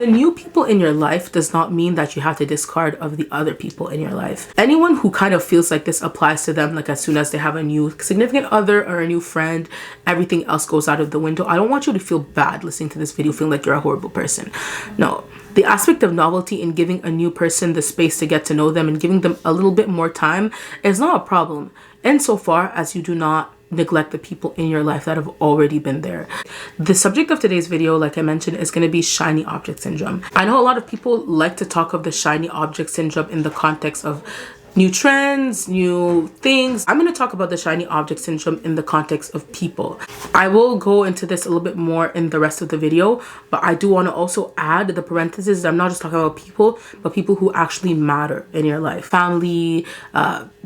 The new people in your life does not mean that you have to discard of the other people in your life. Anyone who kind of feels like this applies to them, like as soon as they have a new significant other or a new friend, everything else goes out of the window. I don't want you to feel bad listening to this video, feeling like you're a horrible person. No. The aspect of novelty in giving a new person the space to get to know them and giving them a little bit more time is not a problem, insofar as you do not neglect the people in your life that have already been there. The subject of today's video, like I mentioned, is going to be shiny object syndrome. I know a lot of people like to talk of the shiny object syndrome in the context of new trends, new things. I'm going to talk about the shiny object syndrome in the context of people. I will go into this a little bit more in the rest of the video, but I do want to also add the parentheses that I'm not just talking about people, but people who actually matter in your life. Family,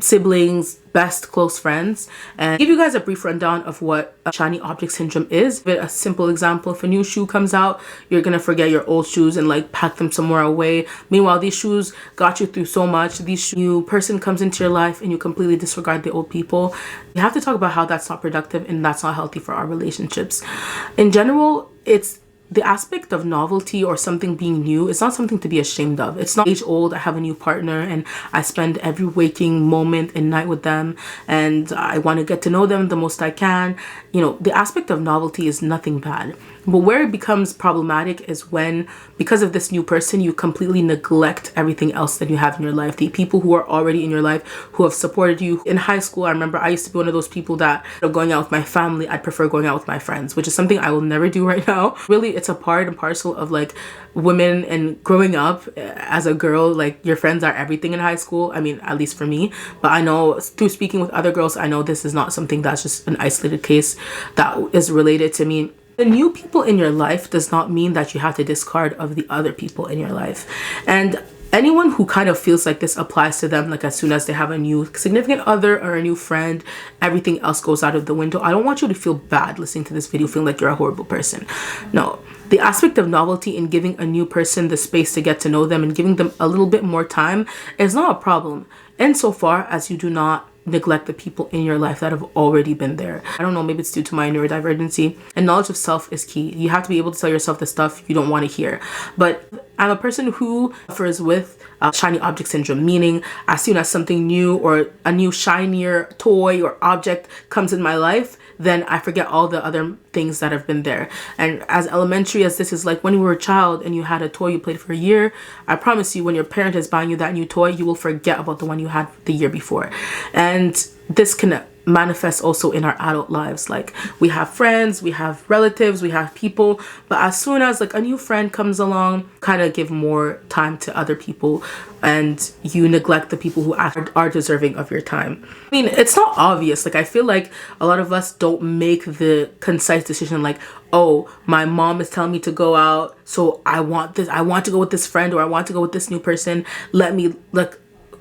siblings, best close friends, and give you guys a brief rundown of what shiny object syndrome is. But a simple example, if a new shoe comes out, you're gonna forget your old shoes and like pack them somewhere away. Meanwhile, these shoes got you through so much. This new person comes into your life and you completely disregard the old people. You have to talk about how that's not productive and that's not healthy for our relationships. In general, it's the aspect of novelty or something being new. It's not something to be ashamed of. It's not age old. I have a new partner and I spend every waking moment and night with them and I want to get to know them the most I can. You know, the aspect of novelty is nothing bad. But where it becomes problematic is when, because of this new person, you completely neglect everything else that you have in your life. The people who are already in your life, who have supported you. In high school, I remember I used to be one of those people that, instead of going out with my family, I'd prefer going out with my friends, which is something I will never do right now. Really, it's a part and parcel of like women and growing up as a girl. Like your friends are everything in high school. I mean, at least for me. But I know through speaking with other girls, I know this is not something that's just an isolated case that is related to me. The new people in your life does not mean that you have to discard of the other people in your life. And anyone who kind of feels like this applies to them, like as soon as they have a new significant other or a new friend, everything else goes out of the window. I don't want you to feel bad listening to this video, feeling like you're a horrible person. No. The aspect of novelty in giving a new person the space to get to know them and giving them a little bit more time is not a problem, insofar as you do not neglect the people in your life that have already been there. I don't know, maybe it's due to my neurodivergency, and knowledge of self is key. You have to be able to tell yourself the stuff you don't want to hear. But I'm a person who suffers with shiny object syndrome, meaning as soon as something new or a new shinier toy or object comes in my life, then I forget all the other things that have been there. And as elementary as this is, like when you were a child and you had a toy you played for a year, I promise you when your parent is buying you that new toy, you will forget about the one you had the year before. And this can manifest also in our adult lives. Like we have friends, we have relatives, we have people, but as soon as like a new friend comes along, kind of give more time to other people and you neglect the people who are deserving of your time. I mean, it's not obvious. Like I feel like a lot of us don't make the concise decision like, oh, my mom is telling me to go out, so I want to go with this friend, or I want to go with this new person. Let me like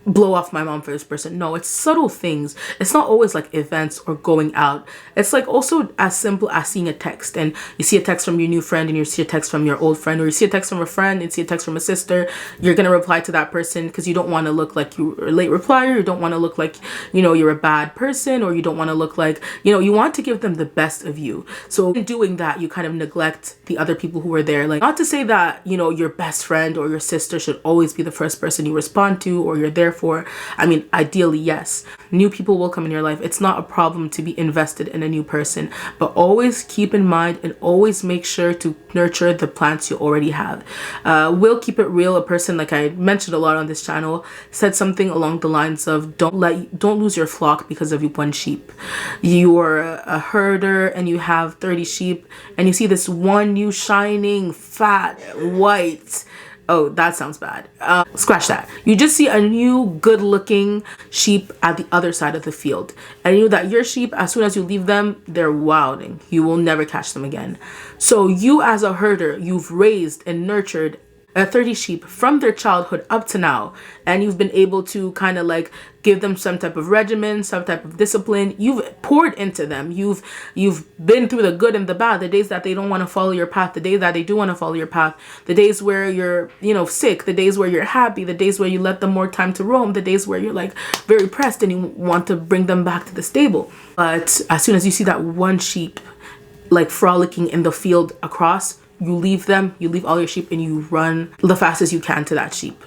blow off my mom for this person. No, it's subtle things. It's not always like events or going out. It's like also as simple as seeing a text, and you see a text from your new friend and you see a text from your old friend, or you see a text from a friend and see a text from a sister. You're gonna reply to that person because you don't want to look like you're a late replier. You don't want to look like, you know, you're a bad person, or you don't want to look like, you know, you want to give them the best of you. So in doing that, you kind of neglect the other people who are there. Like, not to say that, you know, your best friend or your sister should always be the first person you respond to or you're there for. I mean, ideally, yes. New people will come in your life. It's not a problem to be invested in a new person, but always keep in mind and always make sure to nurture the plants you already have. We'll keep it real. A person, like I mentioned a lot on this channel, said something along the lines of don't lose your flock because of one sheep. You're a herder and you have 30 sheep and you see this one new shining fat white, oh, that sounds bad. Scratch that. You just see a new good looking sheep at the other side of the field. And you know that your sheep, as soon as you leave them, they're wilding. You will never catch them again. So you as a herder, you've raised and nurtured 30 sheep from their childhood up to now, and you've been able to kind of like give them some type of regimen, some type of discipline. You've poured into them. You've been through the good and the bad, the days that they don't want to follow your path, the days that they do want to follow your path, the days where you're, you know, sick, the days where you're happy, the days where you let them more time to roam, the days where you're like very pressed and you want to bring them back to the stable. But as soon as you see that one sheep like frolicking in the field across, you leave them, you leave all your sheep and you run the fastest you can to that sheep.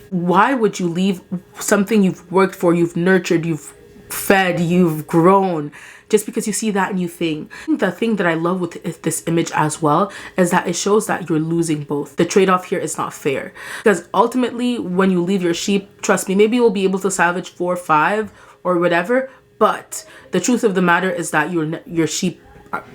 Why would you leave something you've worked for, you've nurtured, you've fed, you've grown, just because you see that new thing? The thing that I love with this image as well is that it shows that you're losing both. The trade-off here is not fair, because ultimately when you leave your sheep, trust me, maybe you'll be able to salvage 4 or 5 or whatever, but the truth of the matter is that your sheep,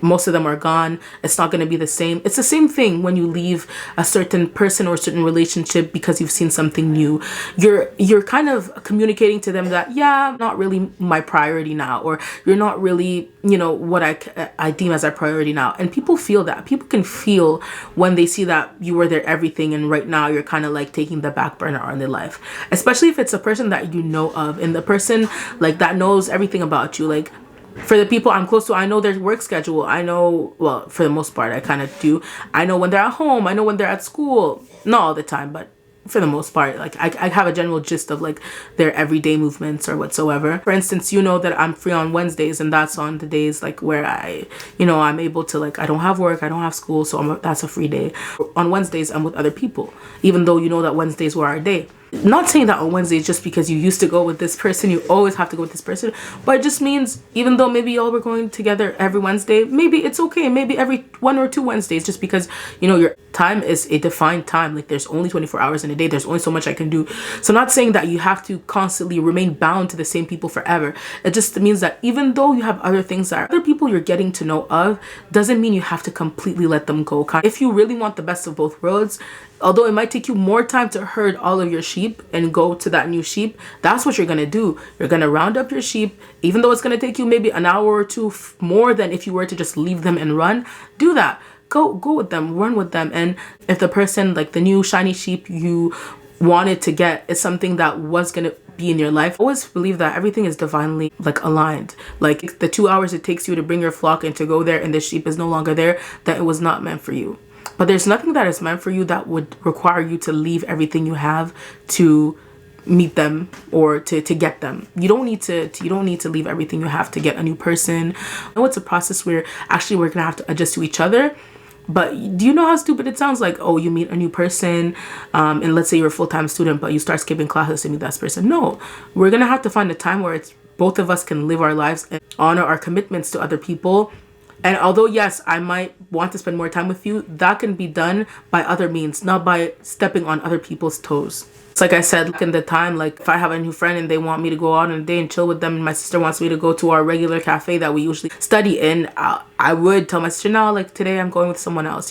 most of them are gone. It's not going to be the same. It's the same thing when you leave a certain person or a certain relationship because you've seen something new. You're kind of communicating to them that, yeah, not really my priority now, or you're not really, what I deem as a priority now. And people feel that. People can feel when they see that you were their everything and right now you're kind of like taking the back burner on their life, especially if it's a person that you know of and the person like that knows everything about you. Like, for the people I'm close to, I know their work schedule. I know, well, for the most part, I kind of do. I know when they're at home. I know when they're at school. Not all the time, but for the most part, like I have a general gist of like their everyday movements or whatsoever. For instance, you know that I'm free on Wednesdays, and that's on the days like where I'm able to, like, I don't have work, I don't have school, so that's a free day. On Wednesdays, I'm with other people, even though you know that Wednesdays were our day. Not saying that on Wednesdays just because you used to go with this person, you always have to go with this person, but it just means even though maybe y'all were going together every Wednesday, maybe it's okay, maybe every 1 or 2 Wednesdays, just because your time is a defined time. Like, there's only 24 hours in a day, there's only so much I can do. So not saying that you have to constantly remain bound to the same people forever. It just means that even though you have other things that other people you're getting to know of, doesn't mean you have to completely let them go. If you really want the best of both worlds, although it might take you more time to herd all of your sheep and go to that new sheep, that's what you're going to do. You're going to round up your sheep, even though it's going to take you maybe an hour or two more than if you were to just leave them and run. Do that. Go with them, run with them. And if the person, like the new shiny sheep you wanted to get, is something that was going to be in your life, always believe that everything is divinely like aligned. Like the 2 hours it takes you to bring your flock and to go there and the sheep is no longer there, that it was not meant for you. But there's nothing that is meant for you that would require you to leave everything you have to meet them or to get them. You don't need to leave everything you have to get a new person. I know it's a process where actually we're gonna have to adjust to each other. But do you know how stupid it sounds? Like, oh, you meet a new person, and let's say you're a full-time student, but you start skipping classes to meet that person. No, we're gonna have to find a time where it's both of us can live our lives and honor our commitments to other people. And although, yes, I might want to spend more time with you, that can be done by other means, not by stepping on other people's toes. It's like I said, like in the time, like if I have a new friend and they want me to go out on a day and chill with them, and my sister wants me to go to our regular cafe that we usually study in, I would tell my sister, no, like today I'm going with someone else,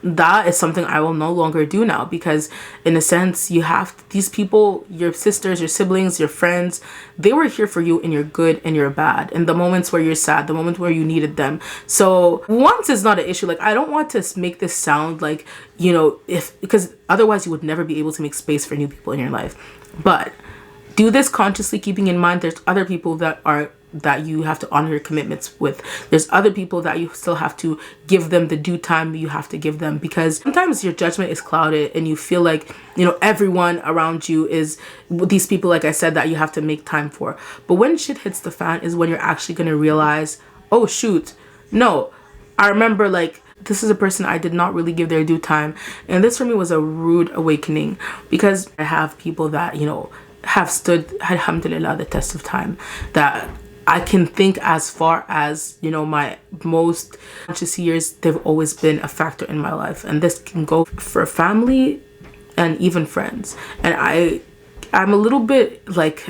That is something I will no longer do now, because in a sense, you have these people, your sisters, your siblings, your friends, they were here for you in your good and your bad, in the moments where you're sad, the moment where you needed them. So once is not an issue. Like, I don't want to make this sound like, because otherwise you would never be able to make space for new people in your life. But do this consciously, keeping in mind there's other people that you have to honor your commitments with. There's other people that you still have to give them the due time you have to give them, because sometimes your judgment is clouded and you feel like, everyone around you is these people, like I said, that you have to make time for. But when shit hits the fan is when you're actually going to realize, oh shoot, no, I remember, like, this is a person I did not really give their due time. And this for me was a rude awakening, because I have people that, have stood, alhamdulillah, the test of time, that I can think as far as, my most conscious years, they've always been a factor in my life. And this can go for family and even friends. And I'm a little bit, like,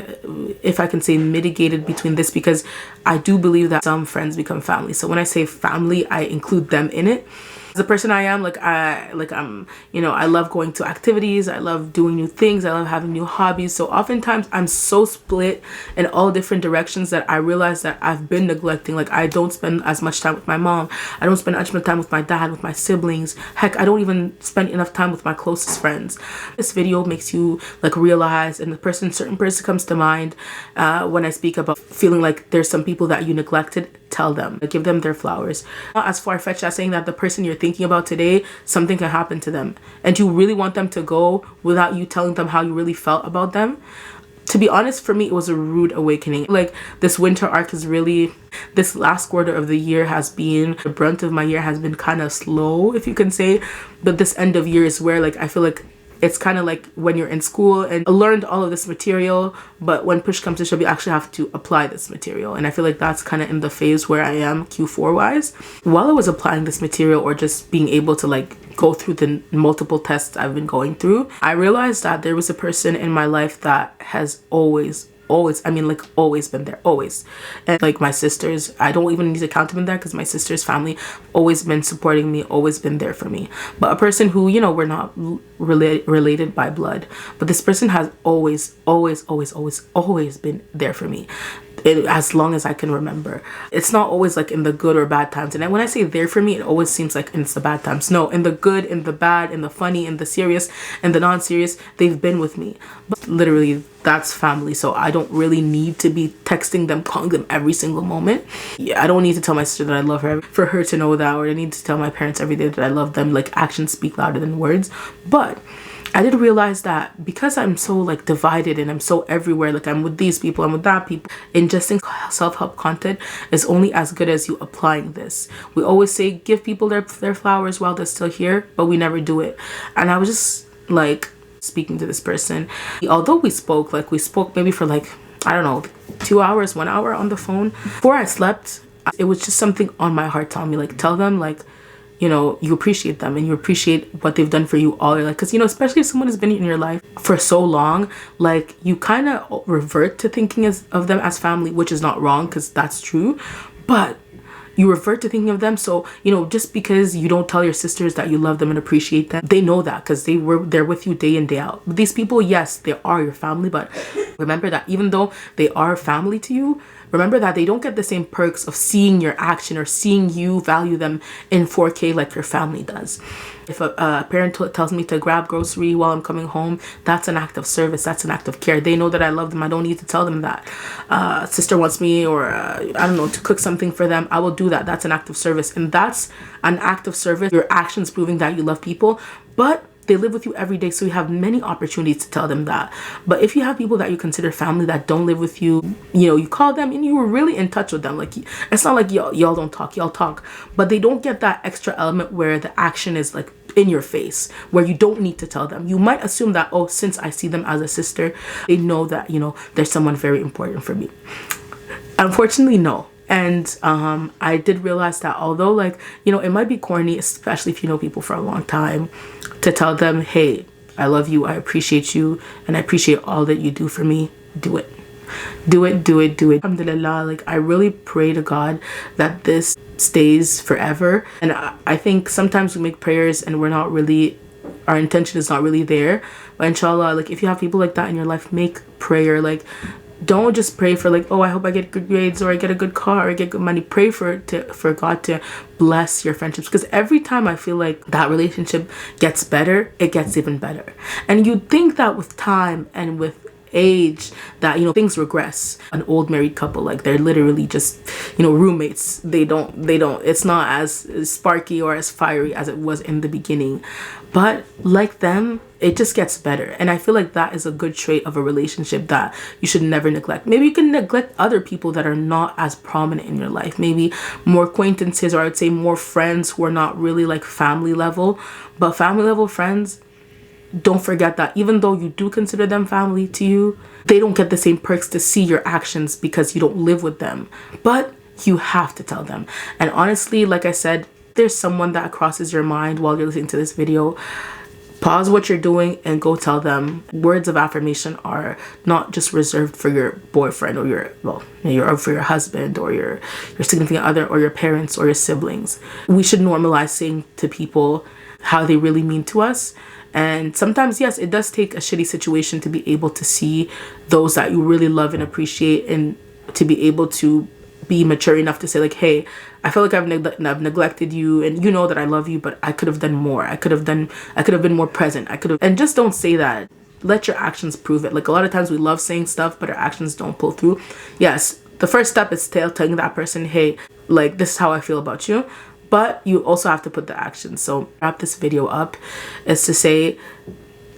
if I can say, mitigated between this, because I do believe that some friends become family. So when I say family, I include them in it. The person I am, I love going to activities, I love doing new things, I love having new hobbies. So oftentimes I'm so split in all different directions that I realize that I've been neglecting. Like, I don't spend as much time with my mom, I don't spend as much time with my dad, with my siblings. Heck, I don't even spend enough time with my closest friends. This video makes you realize, and certain person comes to mind when I speak about feeling like there's some people that you neglected. Tell them, give them their flowers. Not as far-fetched as saying that the person you're thinking about today, something can happen to them, and you really want them to go without you telling them how you really felt about them. To be honest, for me, it was a rude awakening. Like, this winter arc is really, this last quarter of the year has been, the brunt of my year has been kind of slow, if you can say. But this end of year is where, like, I feel like it's kind of like when you're in school and learned all of this material, but when push comes to shove, you actually have to apply this material. And I feel like that's kind of in the phase where I am Q4 wise. While I was applying this material, or just being able to like go through the multiple tests I've been going through, I realized that there was a person in my life that has always, I mean, like, always been there, always. And like my sisters, I don't even need to count them in that, because my sister's family always been supporting me, always been there for me. But a person who, you know, we're not related by blood, but this person has always been there for me. As long as I can remember. It's not always like in the good or bad times. And when I say there for me, it always seems like it's the bad times. No, in the good, in the bad, in the funny, in the serious, and the non-serious, they've been with me. But literally, that's family. So I don't really need to be texting them, calling them every single moment. Yeah, I don't need to tell my sister that I love her for her to know that, or I need to tell my parents every day that I love them. Like, actions speak louder than words. But I did realize that because I'm so like divided and I'm so everywhere, like I'm with these people, I'm with that people, ingesting self-help content is only as good as you applying this. We always say give people their flowers while they're still here, but we never do it. And I was just like speaking to this person. Although we spoke maybe for like, I don't know, 2 hours, 1 hour on the phone. Before I slept, it was just something on my heart telling me, like, tell them, like, you know, you appreciate them and you appreciate what they've done for you all your life. Because, you know, especially if someone has been in your life for so long, like, you kind of revert to thinking of them as family, which is not wrong, because that's true. But you revert to thinking of them. So, you know, just because you don't tell your sisters that you love them and appreciate them, they know that because they're with you day in, day out. But these people, yes, they are your family, but remember that even though they are family to you, remember that they don't get the same perks of seeing your action or seeing you value them in 4K like your family does. If a parent tells me to grab grocery while I'm coming home, that's an act of service. That's an act of care. They know that I love them. I don't need to tell them that. Sister wants me, or I don't know, to cook something for them. I will do that. That's an act of service. And that's an act of service. Your actions proving that you love people. But they live with you every day, so you have many opportunities to tell them that. But if you have people that you consider family that don't live with you, you know, you call them and you were really in touch with them. Like, it's not like y'all don't talk, y'all talk, but they don't get that extra element where the action is like in your face, where you don't need to tell them. You might assume that, oh, since I see them as a sister, they know that, you know, there's someone very important for me. Unfortunately, no. And I did realize that although, like, you know, it might be corny, especially if you know people for a long time, to tell them, hey, I love you, I appreciate you, and I appreciate all that you do for me. Do it. Do it, do it, do it. Alhamdulillah, like, I really pray to God that this stays forever. And I think sometimes we make prayers and we're not really, our intention is not really there. But inshallah, like, if you have people like that in your life, make prayer. Like, don't just pray for like, oh, I hope I get good grades, or I get a good car, or I get good money. Pray for God to bless your friendships, because every time I feel like that relationship gets better, it gets even better. And you'd think that with time and with age that, you know, things regress. An old married couple, like, they're literally just, you know, roommates. They don't, it's not as sparky or as fiery as it was in the beginning. But like them, it just gets better. And I feel like that is a good trait of a relationship that you should never neglect. Maybe you can neglect other people that are not as prominent in your life. Maybe more acquaintances, or I would say more friends who are not really like family level. But family level friends, don't forget that even though you do consider them family to you, they don't get the same perks to see your actions because you don't live with them. But you have to tell them. And honestly, like I said, there's someone that crosses your mind while you're listening to this video, pause what you're doing and go tell them. Words of affirmation are not just reserved for your boyfriend or for your husband or your significant other or your parents or your siblings. We should normalize saying to people how they really mean to us. And sometimes, yes, it does take a shitty situation to be able to see those that you really love and appreciate, and to be able to be mature enough to say, like, hey, I feel like I've neglected you, and you know that I love you, but I could have done more. I could have been more present. And just don't say that. Let your actions prove it. Like, a lot of times we love saying stuff, but our actions don't pull through. Yes, the first step is telling that person, hey, like, this is how I feel about you. But you also have to put the action. So wrap this video up is to say,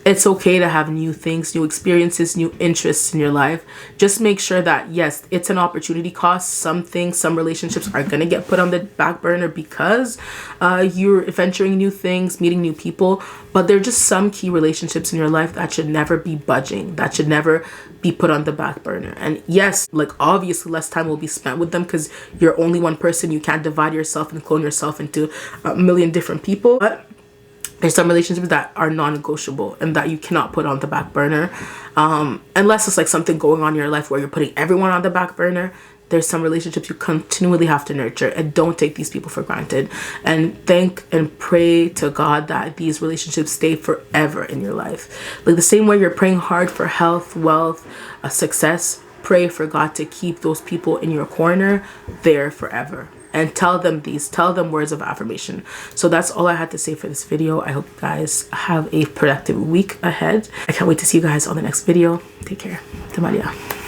It's okay to have new things, new experiences, new interests in your life. Just make sure that, yes, it's an opportunity cost. Some things, some relationships are going to get put on the back burner because you're venturing new things, meeting new people. But there are just some key relationships in your life that should never be budging, that should never be put on the back burner. And yes, like obviously less time will be spent with them because you're only one person. You can't divide yourself and clone yourself into a million different people. But there's some relationships that are non-negotiable and that you cannot put on the back burner. Unless it's like something going on in your life where you're putting everyone on the back burner. There's some relationships you continually have to nurture, and don't take these people for granted. And thank and pray to God that these relationships stay forever in your life. Like the same way you're praying hard for health, wealth, success, pray for God to keep those people in your corner there forever. And tell them words of affirmation. So that's all I had to say for this video. I hope you guys have a productive week ahead. I can't wait to see you guys on the next video. Take care. Tamaria.